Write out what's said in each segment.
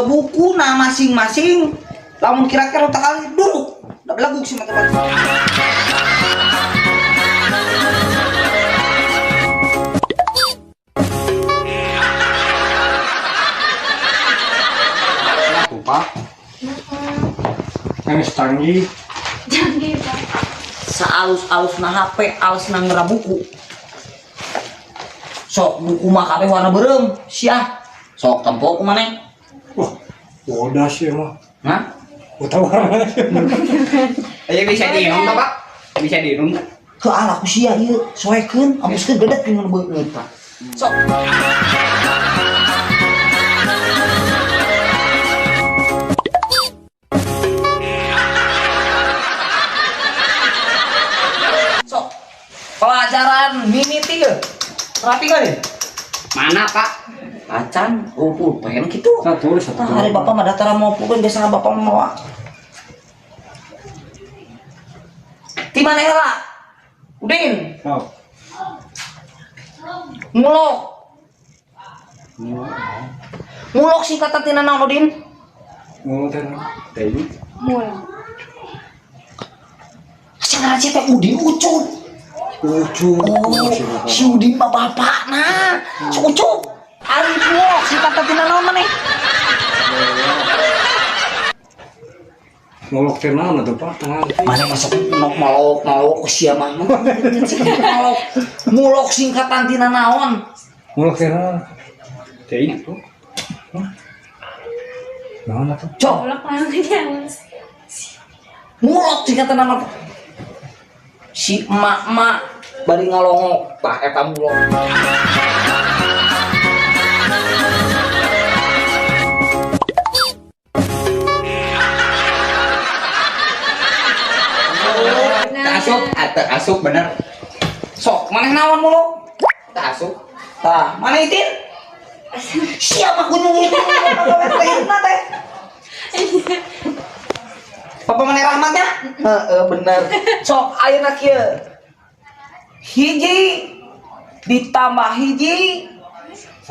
buku nah masing-masing. Lamun kira-kira tak kali dulu. Udah belagu sih mata baca. Pak. Yang canggih. Canggih, Pak. Saalus-alus na HP, alus na ngera buku. Sok buku mah kabeh warna berem, sia. Sok tempo ku maneh. Wah, bodas ya mah. Hah? Utawar. Ayo bisa diinum tak Pak? Bisa diinum tak? Ke ala ku sia ieu, soekeun, ambuskeun bedet pingin beungeut, Pak. Sok. Sok. Pelajaran mini 3. Rapi kali. Mana Pak? Acan, pulpen gitu. Satu. Nah, hari bapak mah datara mau pulpen biasa bapak mau. Di mana lah? Udin. Oh. Mulok. Mulok singkatan tina naon Udin? Mau teh. Teh. Mul. Cenah teh Udin ucul. Ucu. Oh, si Udin mah bapakna. Si ucul. Ari mulok singkatan tina naon maneh? Ngolok teh naon atuh Pak? Tangan. Mana masuk malok sia mah. Malok. Mulok singkatan tina naon? Ngolok teh naon? Teh itu. Naon atuh? Cok, Mulak panggilnya, Mas. mulok singkatan naon? Si emak-emak bari ngalongok tah eta mulok. Tak asup bener. Sok, maneh naon mulok? Tak asup. Tah, mana itin? Siapa kunjung itu? Teh. Papa mana rahmatnya? Heeh, bener. Sok ayeuna kieu. Hiji ditambah hiji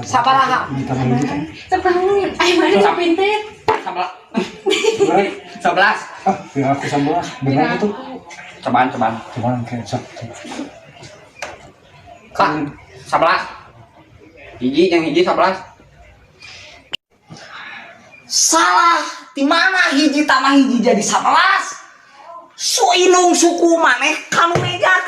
sabaraha? Ditambah gitu. Sebangun. Ayo mana pinter. 11. Ah, ya aku 11. Benar itu. Cobaan. Cuman kayak sak. Pak, 11. Hiji 11. Salah, di mana hiji tambah hiji jadi 11? Su inung suku maneh kanu mega.